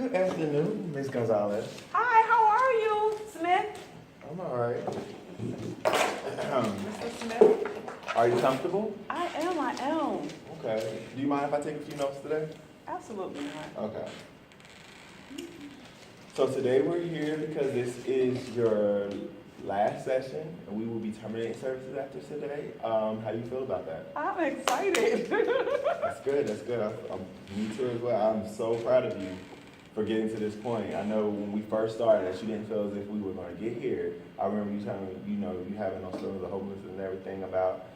Good afternoon, Ms. Gonzalez. Hi, how are you, Smith? I'm all right. Mr. Smith? Are you comfortable? I am. Okay. Do you mind if I take a few notes today? Absolutely not. Okay. So today we're here because this is your last session, and we will be terminating services after today. How do you feel about that? I'm excited. That's good. That's good. Me too as well. I'm so proud of you for getting to this point. I know when we first started, that you didn't feel as if we were going to get here. I remember you telling me, you having those stories of hopelessness and everything about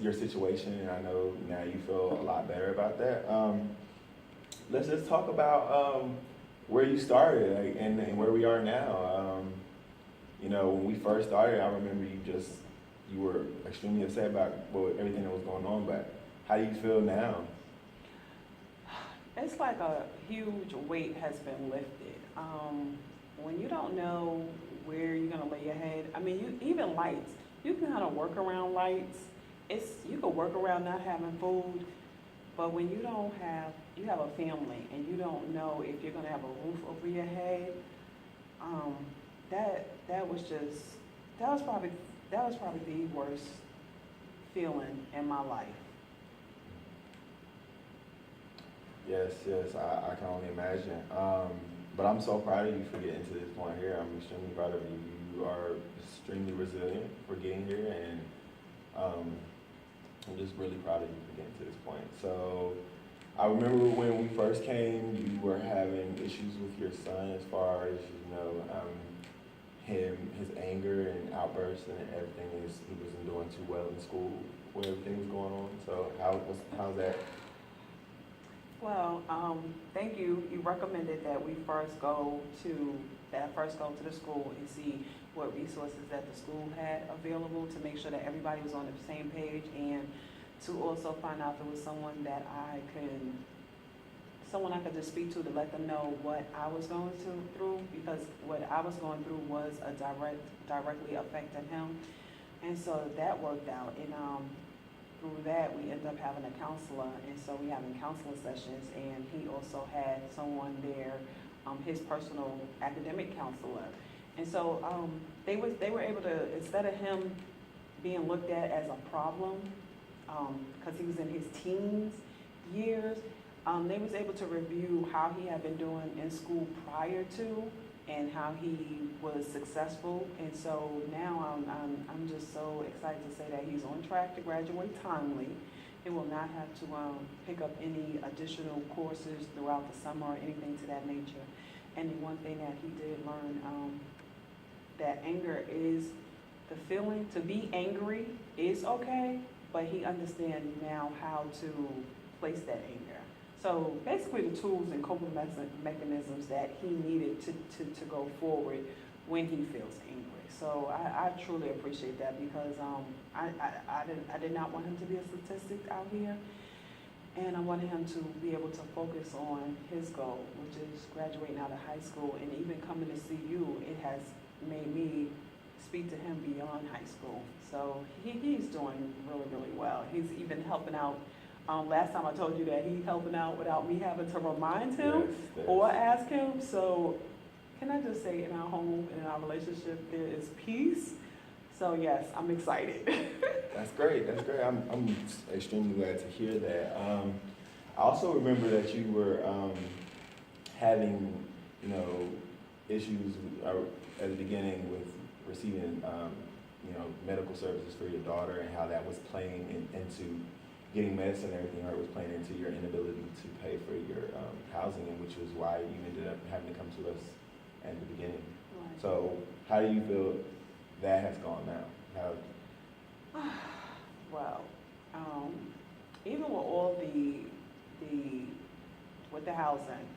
your situation, and I know now you feel a lot better about that. Let's just talk about where you started, like, and where we are now. When we first started, I remember you were extremely upset about everything that was going on, but how do you feel now? It's like a huge weight has been lifted. When you don't know where you're gonna lay your head, even lights, you can kind of work around lights. You can work around not having food, but when you have a family and you don't know if you're gonna have a roof over your head, that was probably the worst feeling in my life. Yes, I can only imagine. But I'm so proud of you for getting to this point here. I'm extremely proud of you. You are extremely resilient for getting here, and I'm just really proud of you for getting to this point. So I remember when we first came, you were having issues with your son as far as, his anger and outbursts and everything. He wasn't doing too well in school where everything was going on. So how's that? Well, thank you. You recommended that we first go to the school and see what resources that the school had available to make sure that everybody was on the same page, and to also find out if there was someone I could just speak to let them know what I was going through, because what I was going through was directly affecting him. And so that worked out. And through that, we ended up having a counselor, and so we having counseling sessions, and he also had someone there, his personal academic counselor. And so they were able to, instead of him being looked at as a problem, because he was in his teens years, they was able to review how he had been doing in school prior to, and how he was successful. And so now I'm just so excited to say that he's on track to graduate timely. He will not have to pick up any additional courses throughout the summer or anything to that nature. And the one thing that he did learn, that anger is the feeling. To be angry is okay, but he understands now how to place that anger. So basically the tools and coping mechanisms that he needed to go forward when he feels angry. So I truly appreciate that, because I did not want him to be a statistic out here, and I wanted him to be able to focus on his goal, which is graduating out of high school. And even coming to see you, it has made me speak to him beyond high school. So he's doing really, really well. He's even helping out. Last time I told you that he's helping out without me having to remind him or ask him. So can I just say, in our home and in our relationship, there is peace. So yes, I'm excited. That's great. I'm extremely glad to hear that. I also remember that you were having, issues at the beginning with receiving, medical services for your daughter, and how that was playing into getting medicine and everything, or it was playing into your inability to pay for your housing, and which was why you ended up having to come to us at the beginning. Right. So how do you feel that has gone now? Well, even with all with the housing,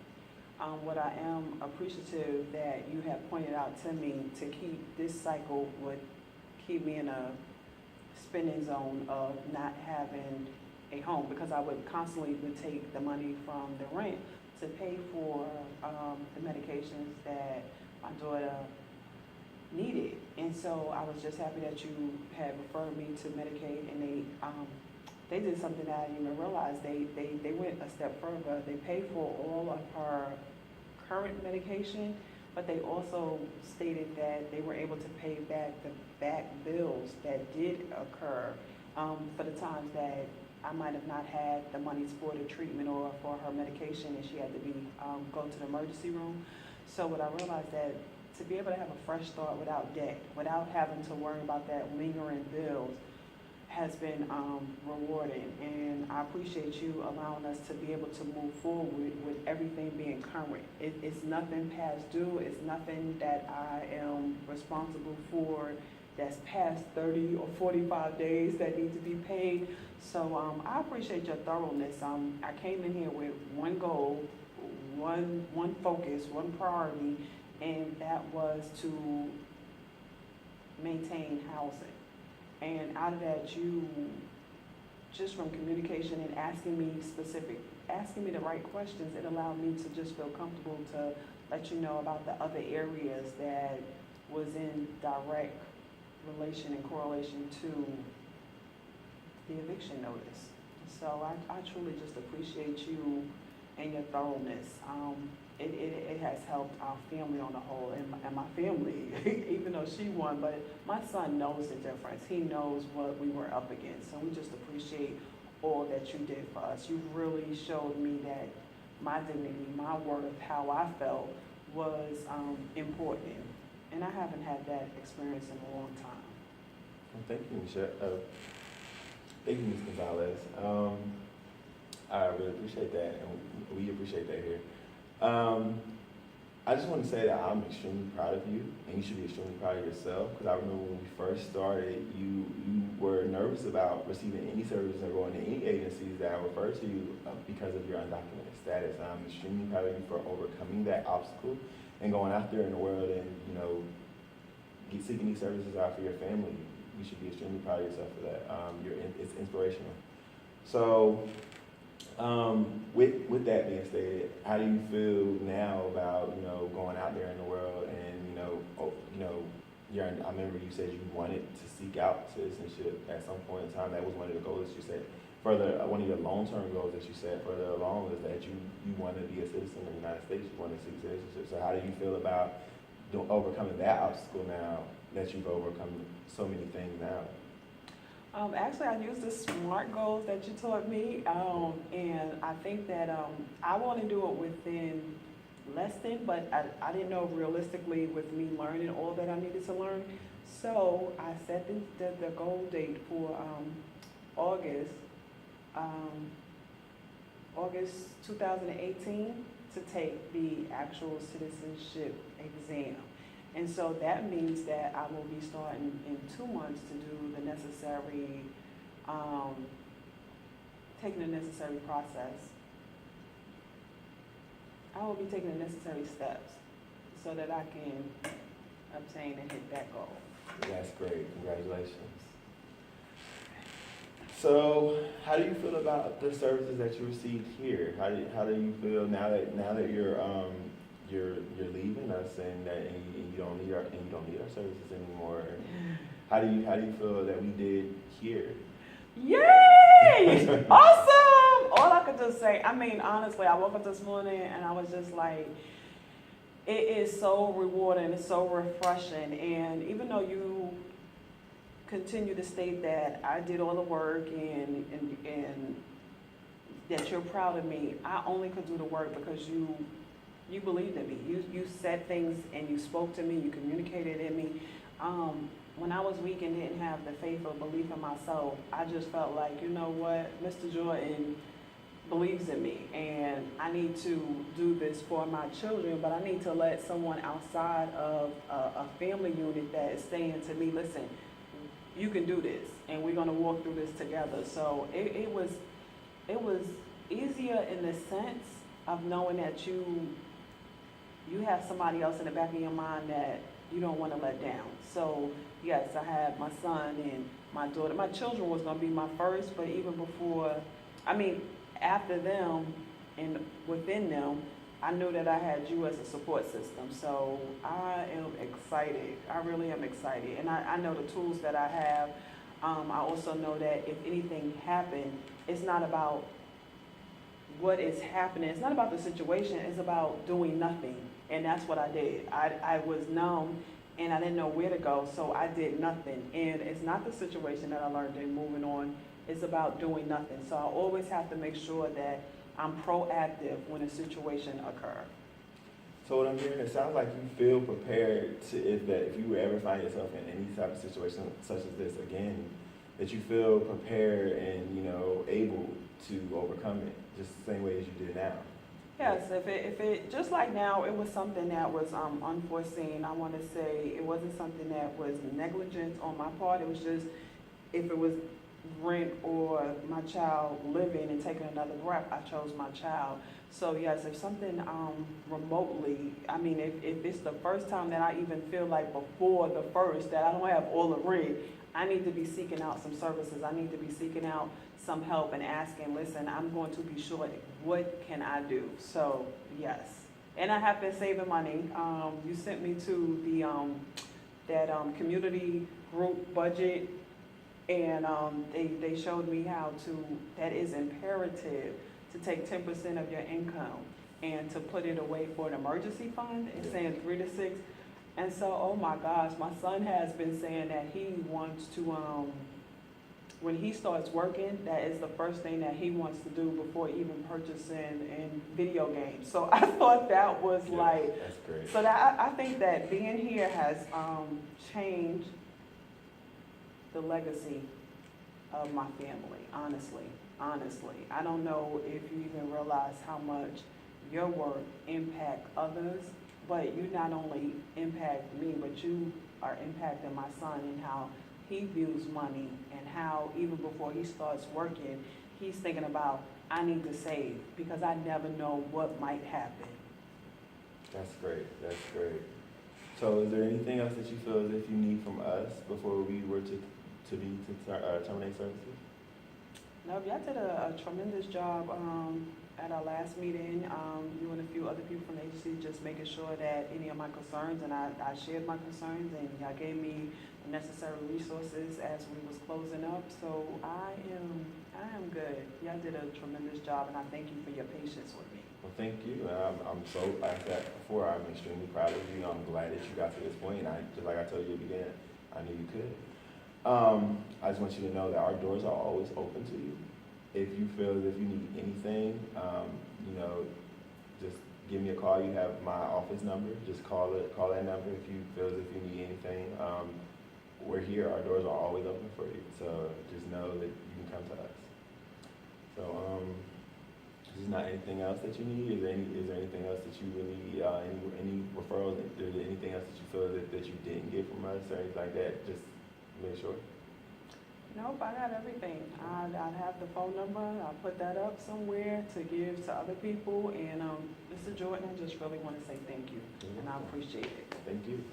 what I am appreciative that you have pointed out to me to keep this cycle would keep me in a spending zone of not having a home, because I would constantly take the money from the rent to pay for the medications that my daughter needed. And so I was just happy that you had referred me to Medicaid, and they did something that I didn't even realize. They went a step further. They paid for all of her current medication, but they also stated that they were able to pay back the back bills that did occur for the times that I might have not had the monies for the treatment or for her medication, and she had to be go to the emergency room. So what I realized that to be able to have a fresh start without debt, without having to worry about that lingering bills, has been rewarding. And I appreciate you allowing us to be able to move forward with everything being current. It's nothing past due. It's nothing that I am responsible for that's past 30 or 45 days that need to be paid. So I appreciate your thoroughness. I came in here with one goal, one focus, one priority, and that was to maintain housing. And out of that, you, just from communication and asking me the right questions, it allowed me to just feel comfortable to let you know about the other areas that was in direct relation and correlation to the eviction notice. So I truly just appreciate you and your thoroughness. It has helped our family on the whole, and my family, even though she won, but my son knows the difference. He knows what we were up against, and we just appreciate all that you did for us. You really showed me that my dignity, my worth, how I felt was important, and I haven't had that experience in a long time. Well, thank you, Michelle. Thank you, Ms. Gonzalez. I really appreciate that, and we appreciate that here. I just want to say that I'm extremely proud of you, and you should be extremely proud of yourself, because I remember when we first started, you were nervous about receiving any services or going to any agencies that refer to you because of your undocumented status. And I'm extremely proud of you for overcoming that obstacle and going out there in the world and, seeking these services out for your family. You should be extremely proud of yourself for that. It's inspirational. So, with that being stated, how do you feel now about going out there in the world and I remember you said you wanted to seek out citizenship at some point in time. That was one of the goals that you said. Further, one of your long-term goals that you said further along is that you want to be a citizen of the United States. You want to seek citizenship. So how do you feel about overcoming that obstacle now that you've overcome so many things now? Actually, I used the SMART goals that you taught me, and I think that I want to do it within less than, but I didn't know realistically with me learning all that I needed to learn. So I set the goal date for August 2018 to take the actual citizenship exam. And so that means that I will be starting in 2 months to do the necessary, taking the necessary process. I will be taking the necessary steps so that I can obtain and hit that goal. That's great. Congratulations. So, how do you feel about the services that you received here? How do you feel now that you're leaving us and you don't need our services anymore? How do you feel that we did here? Yay! Awesome! All I could just say, honestly, I woke up this morning and I was just like, it is so rewarding, it's so refreshing. And even though you continue to state that I did all the work and that you're proud of me, I only could do the work because you believed in me. You said things and you spoke to me, you communicated in me. When I was weak and didn't have the faith or belief in myself, I just felt like, you know what, Mr. Jordan believes in me and I need to do this for my children, but I need to let someone outside of a family unit that is saying to me, listen, you can do this and we're gonna walk through this together. So it was easier in the sense of knowing that you have somebody else in the back of your mind that you don't want to let down. So yes, I had my son and my daughter. My children was going to be my first, but even before, after them and within them, I knew that I had you as a support system. So I am excited. I really am excited. And I know the tools that I have. I also know that if anything happened, it's not about what is happening. It's not about the situation, it's about doing nothing. And that's what I did. I was numb and I didn't know where to go, so I did nothing. And it's not the situation that I learned in moving on, it's about doing nothing. So I always have to make sure that I'm proactive when a situation occurs. So what I'm hearing, it sounds like you feel prepared to, if you ever find yourself in any type of situation such as this again, that you feel prepared and, you know, able to overcome it, just the same way as you did now. Yes, if it, just like now, it was something that was unforeseen. I want to say it wasn't something that was negligence on my part. It was just, if it was rent or my child living and taking another breath, I chose my child. So yes, if something remotely, I mean, if it's the first time that I even feel like before the first that I don't have all the rent, I need to be seeking out some services. I need to be seeking out some help and asking, listen, I'm going to be short. What can I do? So yes, and I have been saving money. You sent me to the that community group budget, and they showed me how to. That is imperative to take 10% of your income and to put it away for an emergency fund. It's saying 3 to 6. And so, oh my gosh, my son has been saying that he wants to, when he starts working, that is the first thing that he wants to do before even purchasing in video games. So I thought that was like, that's great. So that I think that being here has changed the legacy of my family, honestly. I don't know if you even realize how much your work impact others, but you not only impact me, but you are impacting my son in how he views money and how even before he starts working, he's thinking about, I need to save because I never know what might happen. That's great. So is there anything else that you feel as if you need from us before we were to terminate services? No, y'all did a tremendous job at our last meeting. You and a few other people from the agency just making sure that any of my concerns, and I shared my concerns, and y'all gave me the necessary resources as we was closing up. So I am good. Y'all did a tremendous job, and I thank you for your patience with me. Well, thank you. I'm so, like I said before, I'm extremely proud of you. I'm glad that you got to this point. And just like I told you at the beginning, I knew you could. I just want you to know that our doors are always open to you. If you feel as if you need anything, you know, just give me a call. You have my office number. Just call that number if you feel as if you need anything. We're here. Our doors are always open for you. So just know that you can come to us. So there's not anything else that you need. Is there anything else that you really need? Any referrals? Is there anything else that you feel that you didn't get from us or anything like that? Just make sure. Nope, I got everything. I have the phone number. I'll put that up somewhere to give to other people. And Mr. Jordan, I just really want to say thank you, and I appreciate it. Thank you.